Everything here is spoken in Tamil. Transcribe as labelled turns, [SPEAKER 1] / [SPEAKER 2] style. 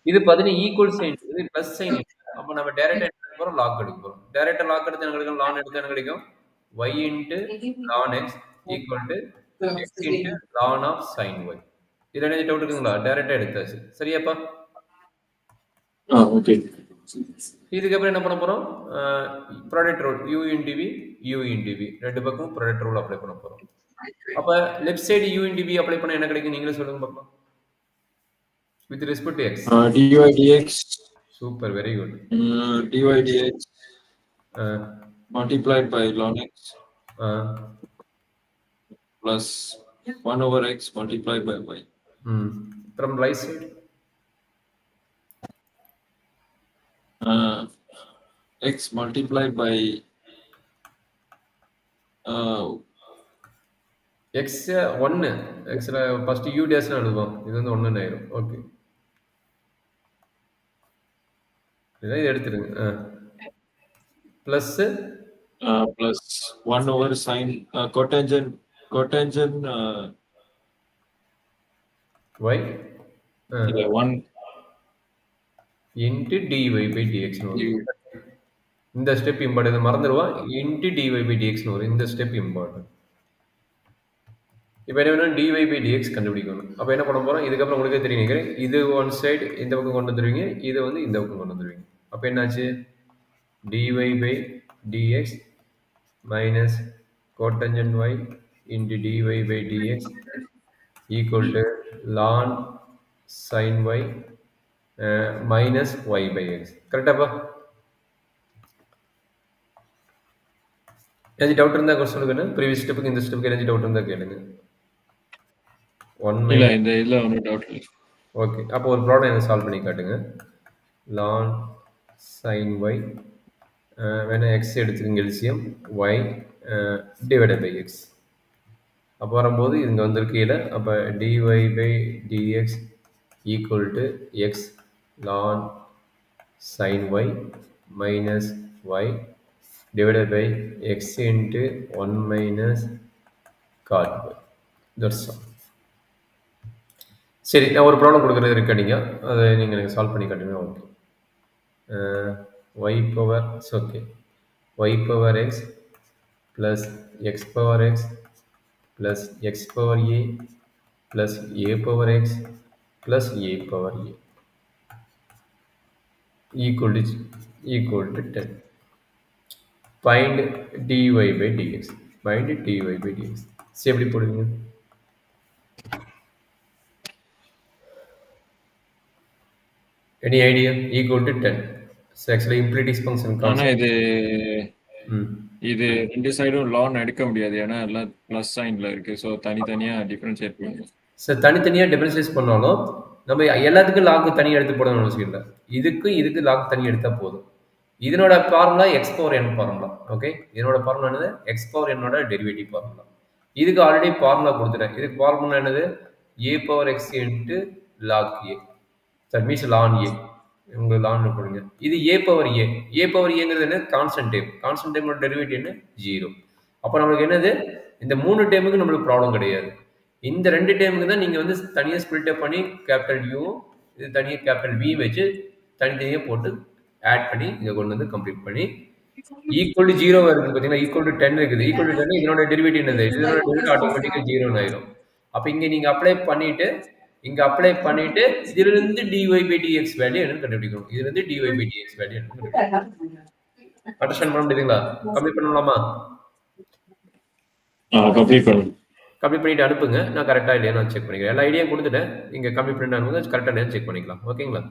[SPEAKER 1] இது பார்த்தீங்கன்னா ஈக்குவல் சைன், இது பிளஸ் சைன். அப்போ நம்ம டைரக்டா என்ன எடுக்க போறோம்? லாக் எடுக்க போறோம். டைரக்டா லாக் எடுத்து என்ன கிடைக்கும்? லான் எடுத்து என்ன கிடைக்கும்? y into ln x equal to x into ln of sin y. இதுல என்ன டவுட் இருக்குங்களா? டைரக்டா எடுத்தாச்சு. சரியாப்பா?
[SPEAKER 2] ஓகே.
[SPEAKER 1] இதுக்கப்புறம் என்ன பண்ண போறோம்? Product rule u into v u into v ரெண்டு பக்கமும் ப்ராடக்ட் ரூல் அப்ளை பண்ண போறோம். அப்ப left side u into v apply பண்ணா என்ன கிடைக்கும்? நீங்களே சொல்லுங்க பார்க்கலாம். With respect to x.
[SPEAKER 2] dy dx.
[SPEAKER 1] Super, very good.
[SPEAKER 2] dy dx multiplied by ln x plus 1 over x multiplied by y.
[SPEAKER 1] From right side.
[SPEAKER 2] X multiplied by
[SPEAKER 1] x 1 x first u dash எழுதுவோம். இது வந்து 1 ஆயிரும். ஓகே. இதை எடுத்துருங்க. Plus
[SPEAKER 2] plus 1 over sin cotangent
[SPEAKER 1] y
[SPEAKER 2] 1
[SPEAKER 1] into dy by dx. இந்த ஸ்டெப் இம்பார்ட்டன்ட், மறந்துடுவோம். into dy by dx வரும். இந்த ஸ்டெப் இம்பார்ட்டன்ட். இப்போ என்ன வேணும்? dy by dx கண்டுபிடிக்கணும். அப்போ என்ன பண்ண போறோம்? இதுக்கப்புறம் உங்களுக்கே தெரியும் நினைக்கிறேன். இது ஒன் சைடு இந்த பக்கம் கொண்டு வந்துருவீங்க, இது வந்து இந்த பக்கம் கொண்டு வந்துருவீங்க. அப்போ என்னாச்சு? dy by dx minus cotangent y into dy by dx equal to ln sin y minus y by x. கரெக்டாப்பா? ஏதாச்சும் டவுட் இருந்தா சொல்லுங்க. ப்ரீவியஸ் ஸ்டெப்புக்கு இந்த ஸ்டெப்புக்கு ஏதாச்சும் டவுட் இருந்தா கேளுங்க.
[SPEAKER 2] இல்ல, இந்த இதுல ஒன்றும் டவுட் இல்லை.
[SPEAKER 1] ஓகே, அப்போ ஒரு ப்ராப்ளம் எனக்கு சால்வ் பண்ணி காட்டுங்க. ln sin y வேணா எக்ஸ் எடுத்துக்கங்க எல்சியம், y டிவைடட் பை எக்ஸ். அப்போ வரும்போது இங்கே வந்திருக்கு கீழே. அப்போ dy by dx equal to X ln sin y minus y divided by x into 1 minus cot y. That's all. சரி, நான் ஒரு ப்ராப்ளம் கொடுக்குறது இருக்காடிங்க, அதை நீங்கள் எனக்கு சால்வ் பண்ணி காட்டுங்க. Okay. y power okay y power x plus x power x plus x power a plus a power x plus a power a equal to 10. Find dy by dx. Find dy by dx. சரி, எப்படி போடுவீங்க? Any idea? Equal to 10. So actually implities function
[SPEAKER 2] ஆனா இது ரெண்டு சைடும் ln எடுக்க முடியாது, ஏன்னா எல்லாம் பிளஸ் சைன்ல இருக்கு. ஸோ தனித்தனியா டிஃபரன்ஷியேட் பண்ணுவோம்.
[SPEAKER 1] சார் தனித்தனியா டிஃபரன்ஷியேட் பண்ணாலும் நம்ம எல்லாத்துக்கும் லாக் தனியாக எடுத்து போடணும்னு அவசியம் இல்லை. இதுக்கு லாக் தனியாக எடுத்தால் போதும். இதனோட formula x power n formula. Okay, இதனோட ஃபார்முலா என்னது? எக்ஸ் பவர் என்னோட டெரிவேட்டிவ் ஃபார்முலா. இதுக்கு ஆல்ரெடி ஃபார்முலா கொடுத்துட்டேன். இதுக்கு ஃபார்முலா என்னது? A power x into log a. That means ln a. உங்களுக்கு லான் போடுங்க. இது a power a. A power ஏங்கிறது என்ன? Constant time. கான்ஸ்டன்ட் டைமோட டெரிவேட்டிவ் என்ன? 0. அப்போ நம்மளுக்கு என்னது? இந்த 3 டைமுக்கு நம்மளுக்கு ப்ராப்ளம் கிடையாது. இந்த 2 டைமுக்கு தான் நீங்கள் வந்து தனியாக ஸ்பிளிட் அப் பண்ணி கேபிட்டல் யூ, இது தனியாக கேபிட்டல் வி வச்சு தனித்தனியாக போட்டு ஆட் பண்ணி இங்கே கொண்டு வந்து கம்ப்ளீட் பண்ணி ஈக்குவல் டு 0 இருக்குது. பார்த்தீங்கன்னா ஈக்குவல் டு 10 இருக்குது. ஈக்குவல் டு 10 இதனோட டெரிவேட்டிவ் என்னது? இதனோட டெரிவேட்டிவ் ஆட்டோமேட்டிக்காக 0 ஆயிரும். அப்போ இங்கே நீங்கள் அப்ளை பண்ணிட்டு இதிலிருந்து dy by dx வேல்யூ என்னன்னு கண்டுபிடிக்கணும். இதிலிருந்து dy by dx வேல்யூ என்னன்னு கண்டுபிடிக்கணும். அண்டர்ஸ்டாண்ட் பண்ண முடியுதுங்களா? கம்ப்ளீட் பண்ணலாமா?
[SPEAKER 2] கம்ப்ளீட் பண்ணுங்க.
[SPEAKER 1] கம்ப்ளீட் பண்ணிட்டு அனுப்புங்க. நான் கரெக்டாக இல்லையா நான் செக் பண்ணிக்கிறேன். எல்லா ஐடியா கொடுத்துட்டேன். நீங்கள் கம்ப்ளீட் பண்ணிட்டு அனுப்புங்க. கரெக்டாக செக் பண்ணிக்கலாம். ஓகேங்களா?